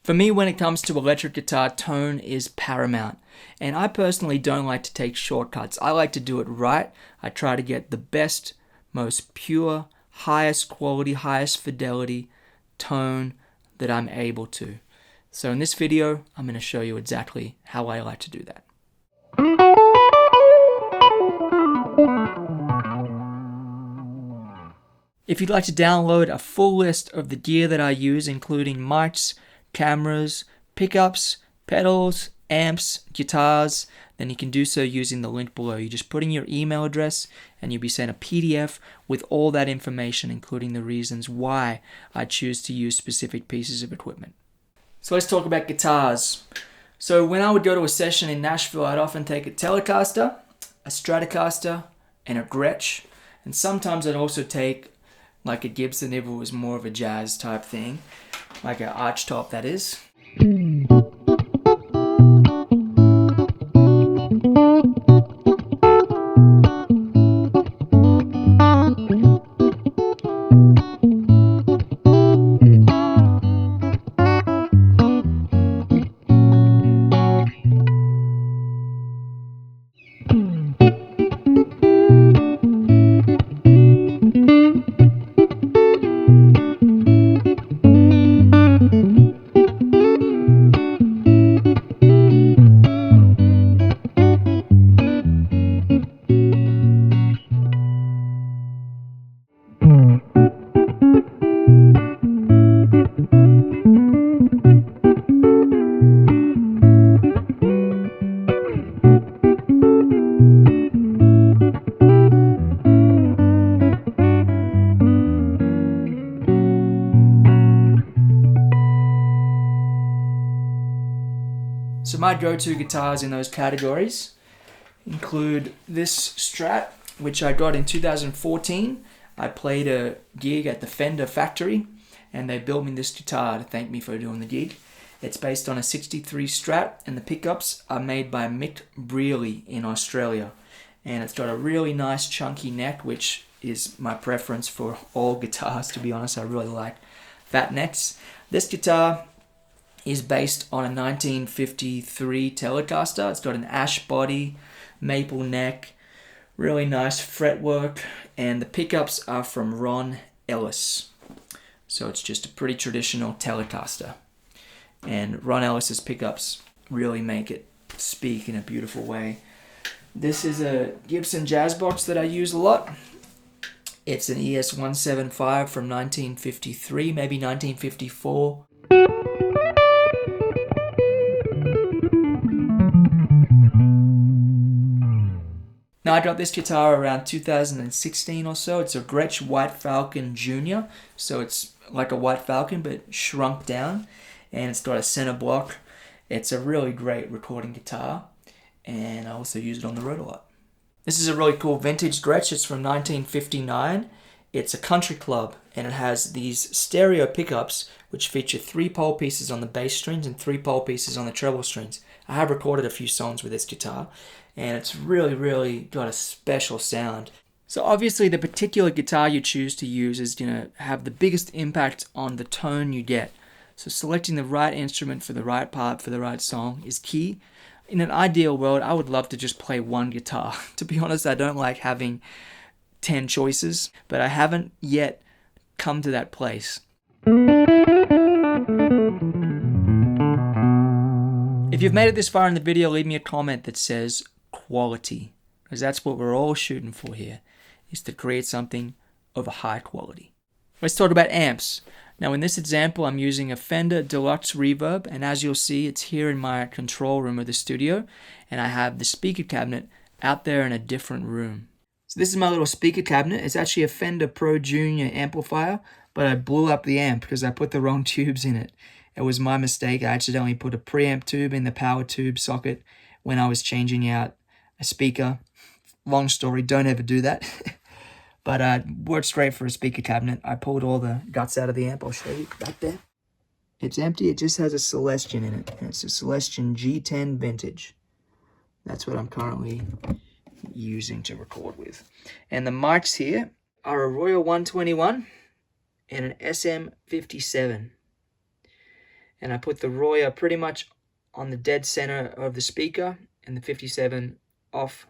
For me, when it comes to electric guitar, tone is paramount. And I personally don't like to take shortcuts. I like to do it right. I try to get the best, most pure, highest quality, highest fidelity tone that I'm able to. So in this video, I'm going to show you exactly how I like to do that. If you'd like to download a full list of the gear that I use, including mics, cameras, pickups, pedals, amps, guitars, then you can do so using the link below. You just put in your email address and you'll be sent a PDF with all that information, including the reasons why I choose to use specific pieces of equipment. So let's talk about guitars. So when I would go to a session in Nashville, I'd often take a Telecaster, a Stratocaster, and a Gretsch. And sometimes I'd also take like a Gibson if it was more of a jazz type thing, like an archtop, that is. So my go-to guitars in those categories include this Strat, which I got in 2014. I played a gig at the Fender factory and they built me this guitar to thank me for doing the gig. It's based on a 63 Strat and the pickups are made by Mick Brearley in Australia. And it's got a really nice chunky neck, which is my preference for all guitars, to be honest. I really like fat necks. This guitar is based on a 1953 Telecaster. It's got an ash body, maple neck, really nice fretwork, and the pickups are from Ron Ellis. So it's just a pretty traditional Telecaster. And Ron Ellis's pickups really make it speak in a beautiful way. This is a Gibson Jazz Box that I use a lot. It's an ES-175 from 1953, maybe 1954. Now I got this guitar around 2016 or so. It's a Gretsch White Falcon Jr. So it's like a White Falcon but shrunk down. And it's got a center block. It's a really great recording guitar. And I also use it on the road a lot. This is a really cool vintage Gretsch. It's from 1959. It's a country club and it has these stereo pickups which feature 3-pole pieces on the bass strings and 3-pole pieces on the treble strings. I have recorded a few songs with this guitar and it's really got a special sound. So obviously the particular guitar you choose to use is going to have the biggest impact on the tone you get. So selecting the right instrument for the right part for the right song is key. In an ideal world, I would love to just play one guitar. To be honest, I don't like having 10 choices, but I haven't yet come to that place. If you've made it this far in the video, leave me a comment that says quality, because that's what we're all shooting for here, is to create something of a high quality. Let's talk about amps. Now in this example, I'm using a Fender Deluxe Reverb, and as you'll see, it's here in my control room of the studio, and I have the speaker cabinet out there in a different room. So this is my little speaker cabinet. It's actually a Fender Pro Junior amplifier, but I blew up the amp because I put the wrong tubes in it. It was my mistake. I accidentally put a preamp tube in the power tube socket when I was changing out a speaker. Long story, don't ever do that. But works great for a speaker cabinet. I pulled all the guts out of the amp. I'll show you back there. It's empty. It just has a Celestion in it. And it's a Celestion G10 Vintage. That's what I'm currently using to record with. And the mics here are a Royal 121 and an SM57. and I put the Royer pretty much on the dead center of the speaker and the 57 off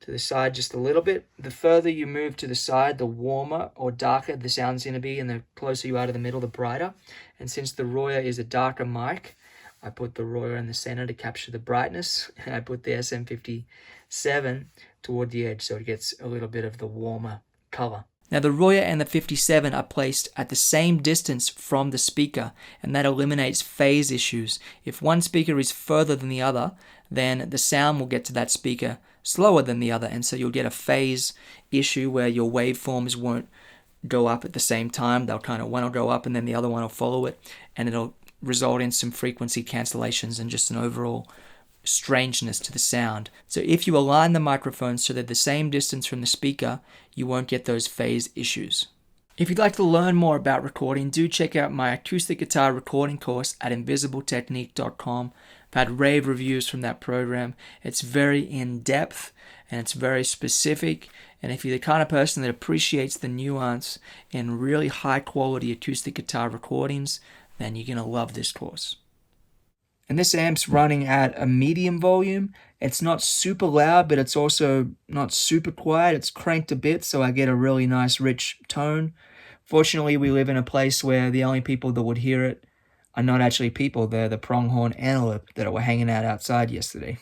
to the side just a little bit. The further you move to the side, the warmer or darker the sound's going to be, and the closer you are to the middle, the brighter. And since the Royer is a darker mic, I put the Royer in the center to capture the brightness, and I put the SM57 toward the edge so it gets a little bit of the warmer color. Now the Royer and the 57 are placed at the same distance from the speaker, and that eliminates phase issues. If one speaker is further than the other, then the sound will get to that speaker slower than the other, and so you'll get a phase issue where your waveforms won't go up at the same time. They'll kind of, one will go up and then the other one will follow it, and it'll result in some frequency cancellations and just an overall strangeness to the sound. So if you align the microphones so they're the same distance from the speaker, you won't get those phase issues. If you'd like to learn more about recording, do check out my acoustic guitar recording course at invisibletechnique.com. I've had rave reviews from that program. It's very in-depth and it's very specific. And if you're the kind of person that appreciates the nuance in really high-quality acoustic guitar recordings, then you're going to love this course. And this amp's running at a medium volume. It's not super loud, but it's also not super quiet. It's cranked a bit, so I get a really nice, rich tone. Fortunately, we live in a place where the only people that would hear it are not actually people. They're the pronghorn antelope that were hanging out outside yesterday.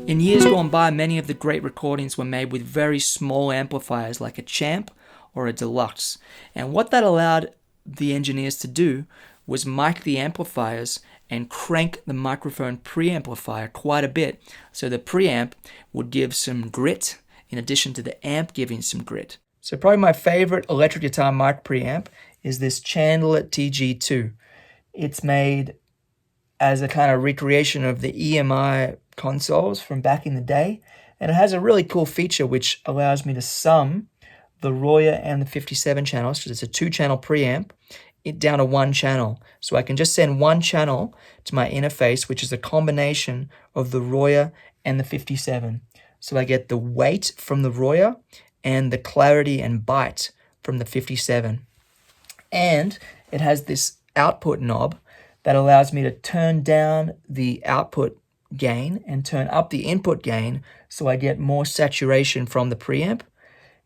In years gone by, many of the great recordings were made with very small amplifiers like a Champ or a Deluxe. And what that allowed the engineers to do was mic the amplifiers and crank the microphone preamplifier quite a bit. So the preamp would give some grit in addition to the amp giving some grit. So probably my favorite electric guitar mic preamp is this Chandler TG2. It's made as a kind of recreation of the EMI consoles from back in the day, and it has a really cool feature which allows me to sum the Royer and the 57 channels, because it's a 2-channel preamp, it down to 1 channel. So I can just send 1 channel to my interface, which is a combination of the Royer and the 57. So I get the weight from the Royer and the clarity and bite from the 57. And it has this output knob that allows me to turn down the output gain and turn up the input gain so I get more saturation from the preamp.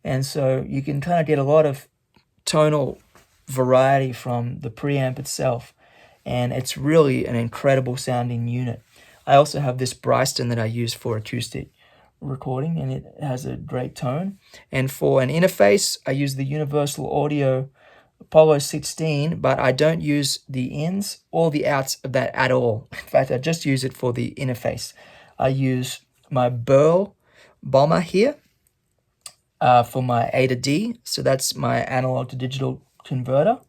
And so you can kind of get a lot of tonal variety from the preamp itself. And it's really an incredible sounding unit. I also have this Bryston that I use for acoustic recording, and it has a great tone. And for an interface, I use the Universal Audio Apollo 16, but I don't use the ins or the outs of that at all. In fact, I just use it for the interface. I use my Burl Bomber here for my A to D, so that's my analog to digital converter,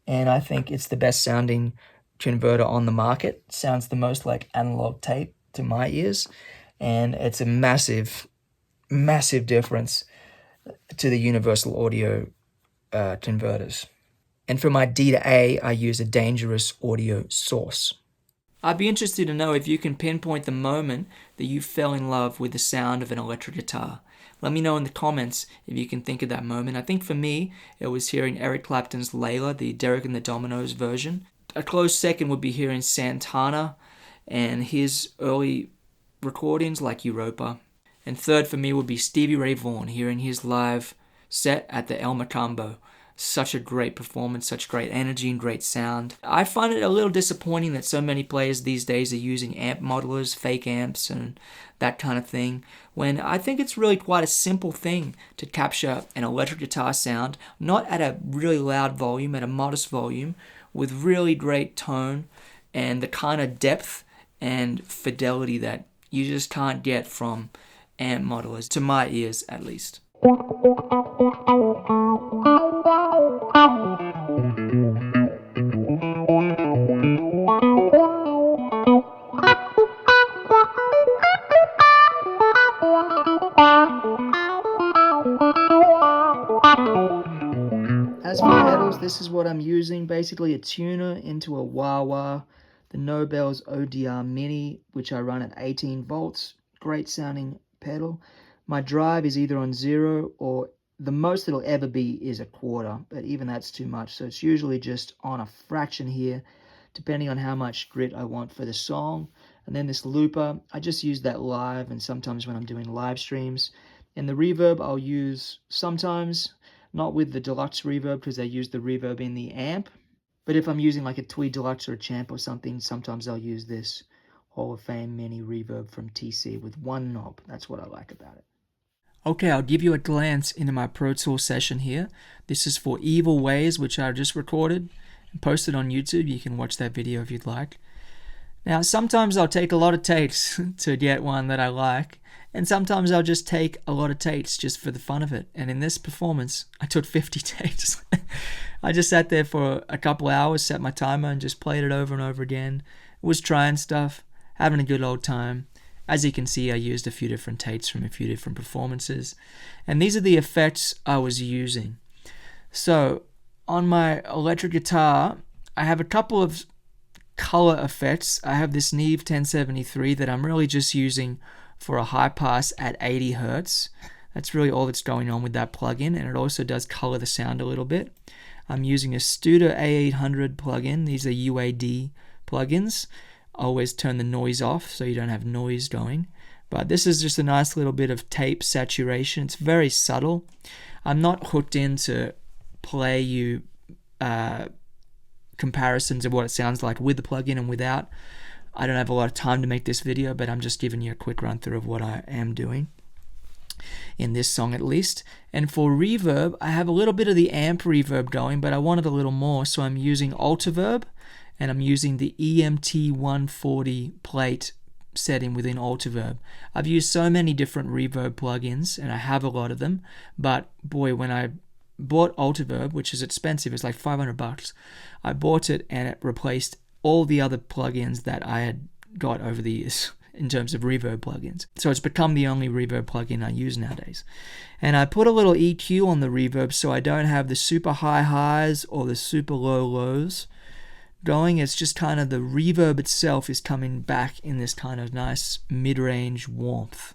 and I think it's the best sounding converter on the market. It sounds the most like analog tape to my ears, and it's a massive, massive difference to the Universal Audio converters. And for my D to A, I use a Dangerous Audio Source. I'd be interested to know if you can pinpoint the moment that you fell in love with the sound of an electric guitar. Let me know in the comments if you can think of that moment. I think for me, it was hearing Eric Clapton's Layla, the Derek and the Dominoes version. A close second would be hearing Santana and his early recordings like Europa. And third for me would be Stevie Ray Vaughan, hearing his live set at the El Macambo. Such a great performance, such great energy and great sound. I find it a little disappointing that so many players these days are using amp modelers, fake amps, and that kind of thing, when I think it's really quite a simple thing to capture an electric guitar sound, not at a really loud volume, at a modest volume, with really great tone and the kind of depth and fidelity that you just can't get from amp modelers, to my ears at least. As for is what I'm using. Basically a tuner into a wah-wah. The Nobel's ODR Mini, which I run at 18 volts. Great sounding pedal. My drive is either on 0 or the most it'll ever be is a quarter, but even that's too much. So it's usually just on a fraction here, depending on how much grit I want for the song. And then this looper, I just use that live and sometimes when I'm doing live streams. And the reverb I'll use sometimes, not with the deluxe reverb because they use the reverb in the amp. But if I'm using like a Tweed Deluxe or a Champ or something, sometimes I'll use this Hall of Fame mini reverb from TC with one knob. That's what I like about it. Okay, I'll give you a glance into my Pro Tools session here. This is for Evil Ways, which I just recorded and posted on YouTube. You can watch that video if you'd like. Now, sometimes I'll take a lot of takes to get one that I like, and sometimes I'll just take a lot of takes just for the fun of it. And in this performance, I took 50 takes. I just sat there for a couple hours, set my timer, and just played it over and over again. Was trying stuff, having a good old time. As you can see, I used a few different takes from a few different performances. And these are the effects I was using. So, on my electric guitar, I have a couple of color effects. I have this Neve 1073 that I'm really just using for a high pass at 80 Hertz. That's really all that's going on with that plugin, and it also does color the sound a little bit. I'm using a Studer A800 plugin. These are UAD plugins. Always turn the noise off so you don't have noise going. But this is just a nice little bit of tape saturation. It's very subtle. I'm not hooked in to play you comparisons of what it sounds like with the plugin and without. I don't have a lot of time to make this video, but I'm just giving you a quick run through of what I am doing in this song at least. And for reverb, I have a little bit of the amp reverb going, but I wanted a little more, so I'm using Altiverb, and I'm using the EMT 140 plate setting within Altiverb. I've used so many different reverb plugins, and I have a lot of them, but boy, when I bought Altiverb, which is expensive, it's like $500, I bought it and it replaced all the other plugins that I had got over the years in terms of reverb plugins. So it's become the only reverb plugin I use nowadays. And I put a little EQ on the reverb so I don't have the super high highs or the super low lows going. It's just kind of the reverb itself is coming back in this kind of nice mid-range warmth.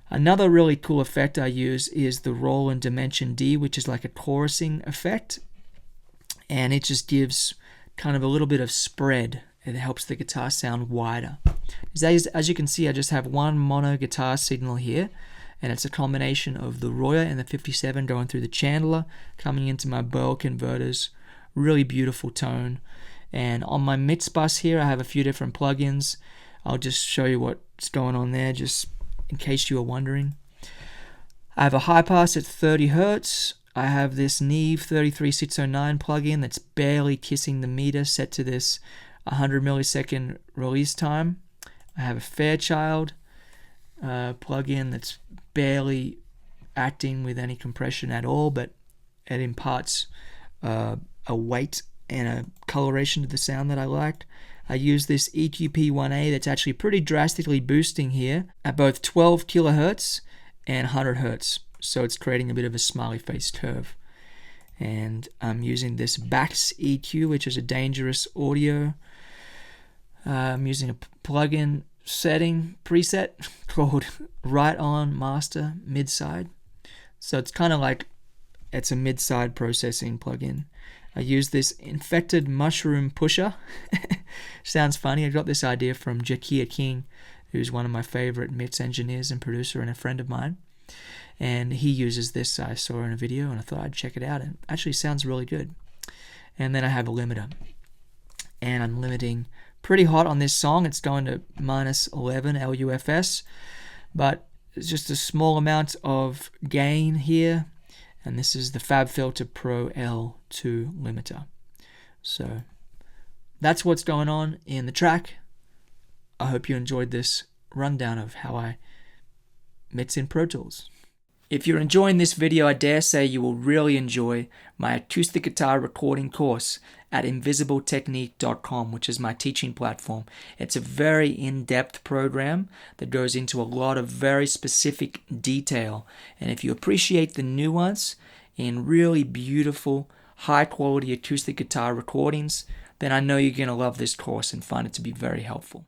Another really cool effect I use is the Roland Dimension D, which is like a chorusing effect. And it just gives kind of a little bit of spread. It helps the guitar sound wider. As you can see, I just have one mono guitar signal here, and it's a combination of the Royer and the 57 going through the Chandler, coming into my Burl converters. Really beautiful tone. And on my mix bus here, I have a few different plugins. I'll just show you what's going on there, just in case you were wondering. I have a high pass at 30 Hertz. I have this Neve 33609 plugin that's barely kissing the meter, set to this 100 millisecond release time. I have a Fairchild plugin that's barely acting with any compression at all, but it imparts a weight and a coloration to the sound that I liked. I use this EQP1A that's actually pretty drastically boosting here at both 12 kilohertz and 100 hertz. So it's creating a bit of a smiley face curve. And I'm using this Bax EQ, which is a dangerous audio. I'm using a plugin setting preset called Right On Master Midside. So it's kind of like it's a mid-side processing plugin. I use this Infected Mushroom Pusher. Sounds funny. I got this idea from Jakia King, who's one of my favorite mix engineers and producer and a friend of mine. And he uses this, I saw in a video, and I thought I'd check it out. And it actually sounds really good. And then I have a limiter. And I'm limiting pretty hot on this song. It's going to minus 11 LUFS. But it's just a small amount of gain here. And this is the FabFilter Pro L2 limiter. So that's what's going on in the track. I hope you enjoyed this rundown of how I mix in Pro Tools. If you're enjoying this video, I dare say you will really enjoy my acoustic guitar recording course at invisibletechnique.com, which is my teaching platform. It's a very in-depth program that goes into a lot of very specific detail. And if you appreciate the nuance in really beautiful high quality acoustic guitar recordings, then I know you're going to love this course and find it to be very helpful.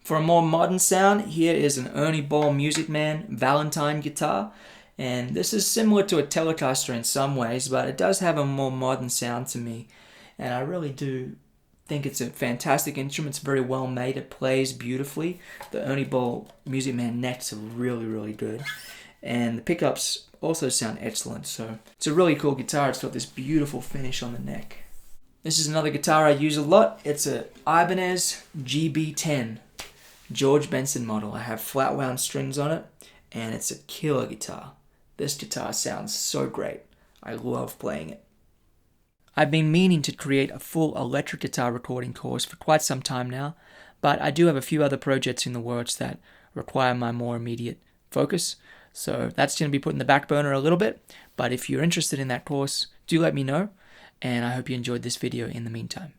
For a more modern sound, here is an Ernie Ball Music Man Valentine guitar. And this is similar to a Telecaster in some ways, but it does have a more modern sound to me. And I really do think it's a fantastic instrument. It's very well made. It plays beautifully. The Ernie Ball Music Man necks are really, really good. And the pickups also sound excellent. So it's a really cool guitar. It's got this beautiful finish on the neck. This is another guitar I use a lot. It's a Ibanez GB10 George Benson model. I have flat wound strings on it, and it's a killer guitar. This guitar sounds so great. I love playing it. I've been meaning to create a full electric guitar recording course for quite some time now, but I do have a few other projects in the works that require my more immediate focus, so that's going to be put in the back burner a little bit. But if you're interested in that course, do let me know, and I hope you enjoyed this video in the meantime.